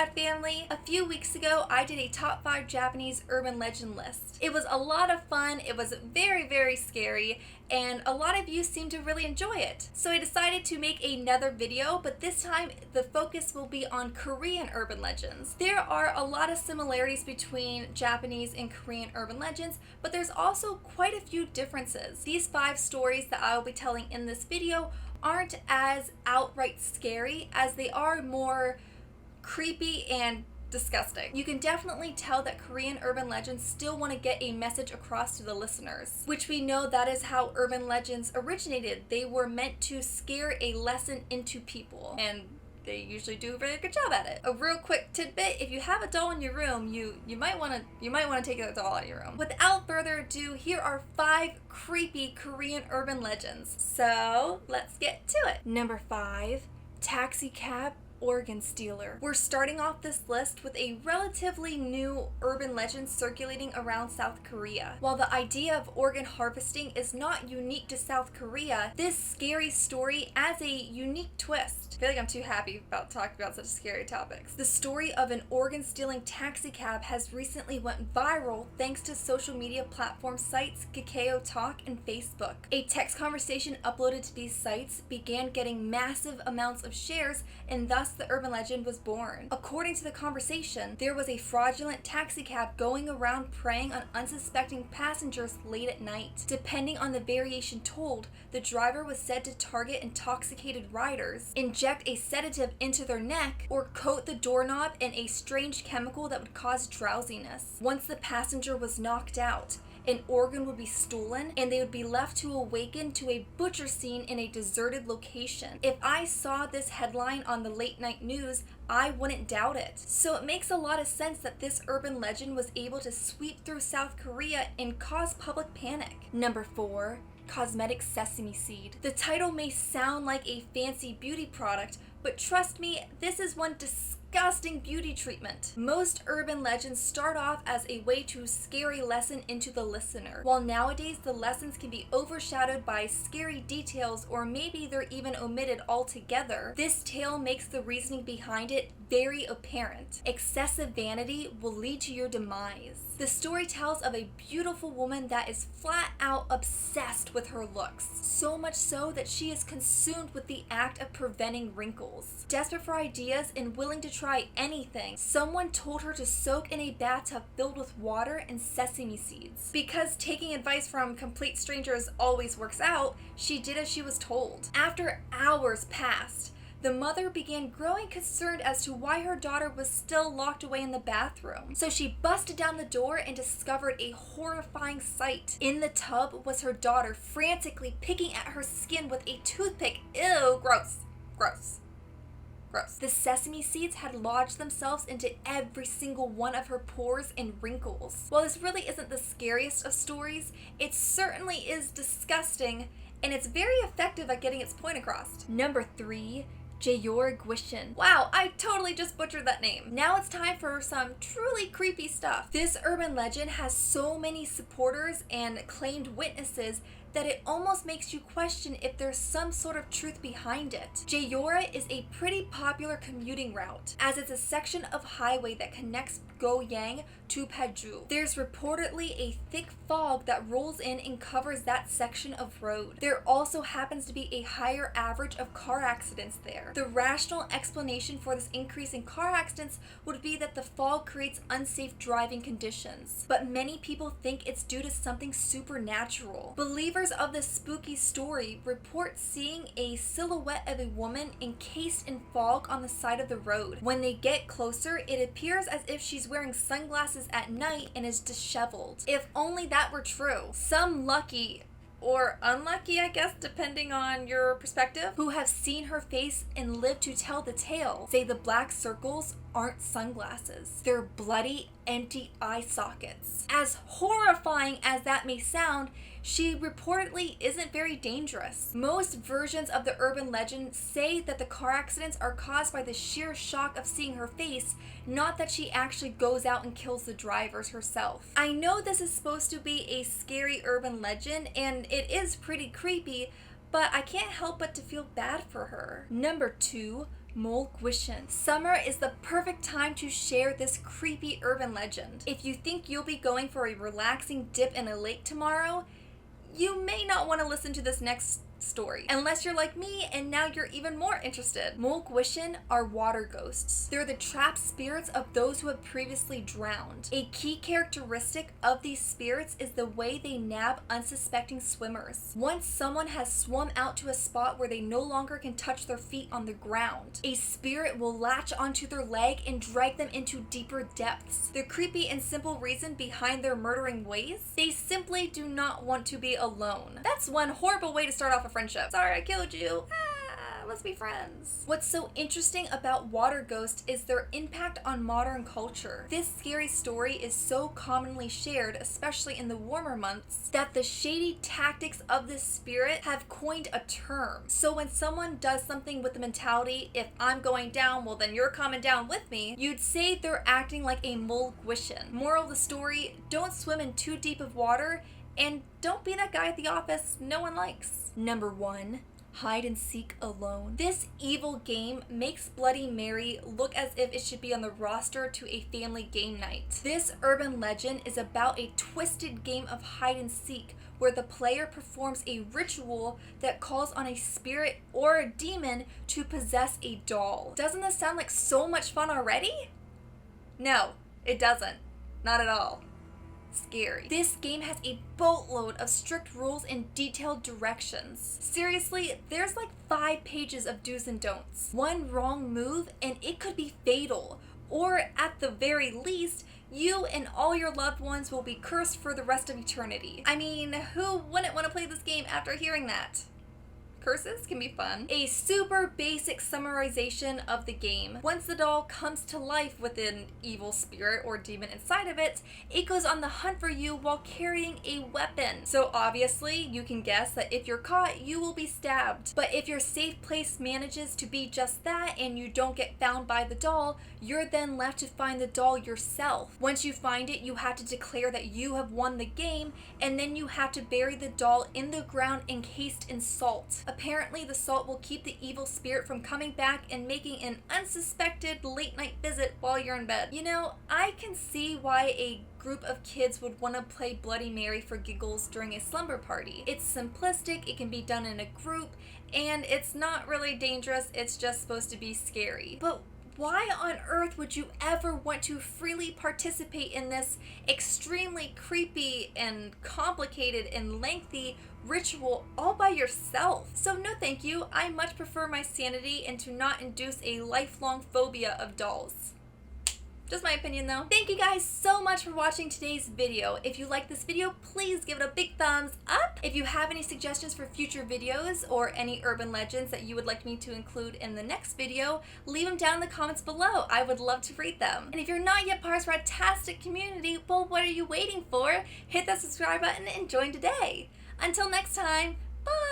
Rad family! A few weeks ago, I did a top 5 Japanese urban legend list. It was a lot of fun, it was very scary, and a lot of you seemed to really enjoy it. So I decided to make another video, but this time the focus will be on Korean urban legends. There are a lot of similarities between Japanese and Korean urban legends, but there's also quite a few differences. These 5 stories that I will be telling in this video aren't as outright scary as they are more creepy and disgusting. You can definitely tell that Korean urban legends still want to get a message across to the listeners, which we know that is how urban legends originated. They were meant to scare a lesson into people, and they usually do a very good job at it. A real quick tidbit: if you have a doll in your room, you might want to take that doll out of your room. Without further ado, here are 5 creepy Korean urban legends. So let's get to it. Number 5, taxi cab organ stealer. We're starting off this list with a relatively new urban legend circulating around South Korea. While the idea of organ harvesting is not unique to South Korea, this scary story adds a unique twist. I feel like I'm too happy about talking about such scary topics. The story of an organ stealing taxi cab has recently went viral thanks to social media platform sites Kakao Talk and Facebook. A text conversation uploaded to these sites began getting massive amounts of shares, and thus the urban legend was born. According to the conversation, there was a fraudulent taxi cab going around preying on unsuspecting passengers late at night. Depending on the variation told, the driver was said to target intoxicated riders, inject a sedative into their neck, or coat the doorknob in a strange chemical that would cause drowsiness. Once the passenger was knocked out, an organ would be stolen, and they would be left to awaken to a butcher scene in a deserted location. If I saw this headline on the late night news, I wouldn't doubt it. So it makes a lot of sense that this urban legend was able to sweep through South Korea and cause public panic. Number 4, cosmetic sesame seed. The title may sound like a fancy beauty product, but trust me, this is one disgusting beauty treatment. Most urban legends start off as a way to scare a lesson into the listener. While nowadays the lessons can be overshadowed by scary details, or maybe they're even omitted altogether, this tale makes the reasoning behind it very apparent. Excessive vanity will lead to your demise. The story tells of a beautiful woman that is flat out obsessed with her looks, so much so that she is consumed with the act of preventing wrinkles. Desperate for ideas and willing to try anything, someone told her to soak in a bathtub filled with water and sesame seeds. Because taking advice from complete strangers always works out, she did as she was told. After hours passed, the mother began growing concerned as to why her daughter was still locked away in the bathroom. So she busted down the door and discovered a horrifying sight. In the tub was her daughter frantically picking at her skin with a toothpick. Ew, gross. Gross. Gross. The sesame seeds had lodged themselves into every single one of her pores and wrinkles. While this really isn't the scariest of stories, it certainly is disgusting, and it's very effective at getting its point across. Number 3, Molkwishin. Wow, I totally just butchered that name. Now it's time for some truly creepy stuff. This urban legend has so many supporters and claimed witnesses that it almost makes you question if there's some sort of truth behind it. Yura is a pretty popular commuting route, as it's a section of highway that connects Goyang to Paju. There's reportedly a thick fog that rolls in and covers that section of road. There also happens to be a higher average of car accidents there. The rational explanation for this increase in car accidents would be that the fog creates unsafe driving conditions, but many people think it's due to something supernatural. Believers of this spooky story report seeing a silhouette of a woman encased in fog on the side of the road. When they get closer, it appears as if she's wearing sunglasses at night and is disheveled. If only that were true. Some lucky, or unlucky, I guess, depending on your perspective, who have seen her face and lived to tell the tale, say the black circles aren't sunglasses. They're bloody, empty eye sockets. As horrifying as that may sound, she reportedly isn't very dangerous. Most versions of the urban legend say that the car accidents are caused by the sheer shock of seeing her face, not that she actually goes out and kills the drivers herself. I know this is supposed to be a scary urban legend, and it is pretty creepy, but I can't help but to feel bad for her. Number 2, Molkwishin. Summer is the perfect time to share this creepy urban legend. If you think you'll be going for a relaxing dip in a lake tomorrow, you may not want to listen to this next story, unless you're like me and now you're even more interested. Molkwishin are water ghosts. They're the trapped spirits of those who have previously drowned. A key characteristic of these spirits is the way they nab unsuspecting swimmers. Once someone has swum out to a spot where they no longer can touch their feet on the ground, a spirit will latch onto their leg and drag them into deeper depths. The creepy and simple reason behind their murdering ways? They simply do not want to be alone. That's one horrible way to start off a friendship. Sorry, I killed you. Let's be friends. What's so interesting about water ghosts is their impact on modern culture. This scary story is so commonly shared, especially in the warmer months, that the shady tactics of this spirit have coined a term. So when someone does something with the mentality, if I'm going down, well then you're coming down with me, you'd say they're acting like a Molkwishin. Moral of the story, don't swim in too deep of water, and don't be that guy at the office no one likes. Number 1. Hide-and-seek Alone. This evil game makes Bloody Mary look as if it should be on the roster to a family game night. This urban legend is about a twisted game of hide-and-seek where the player performs a ritual that calls on a spirit or a demon to possess a doll. Doesn't this sound like so much fun already? No, it doesn't. Not at all. Scary. This game has a boatload of strict rules and detailed directions. Seriously, there's like 5 pages of do's and don'ts. One wrong move and it could be fatal, or at the very least, you and all your loved ones will be cursed for the rest of eternity. I mean, who wouldn't want to play this game after hearing that? Curses can be fun. A super basic summarization of the game. Once the doll comes to life with an evil spirit or demon inside of it, it goes on the hunt for you while carrying a weapon. So obviously, you can guess that if you're caught, you will be stabbed. But if your safe place manages to be just that and you don't get found by the doll, you're then left to find the doll yourself. Once you find it, you have to declare that you have won the game, and then you have to bury the doll in the ground encased in salt. Apparently, the salt will keep the evil spirit from coming back and making an unsuspected late night visit while you're in bed. You know, I can see why a group of kids would want to play Bloody Mary for giggles during a slumber party. It's simplistic, it can be done in a group, and it's not really dangerous, it's just supposed to be scary. But why on earth would you ever want to freely participate in this extremely creepy and complicated and lengthy ritual all by yourself? So no thank you, I much prefer my sanity and to not induce a lifelong phobia of dolls. Just my opinion though. Thank you guys so much for watching today's video. If you like this video, please give it a big thumbs up. If you have any suggestions for future videos or any urban legends that you would like me to include in the next video, leave them down in the comments below. I would love to read them. And if you're not yet part of this fantastic community, well, what are you waiting for? Hit that subscribe button and join today. Until next time, bye!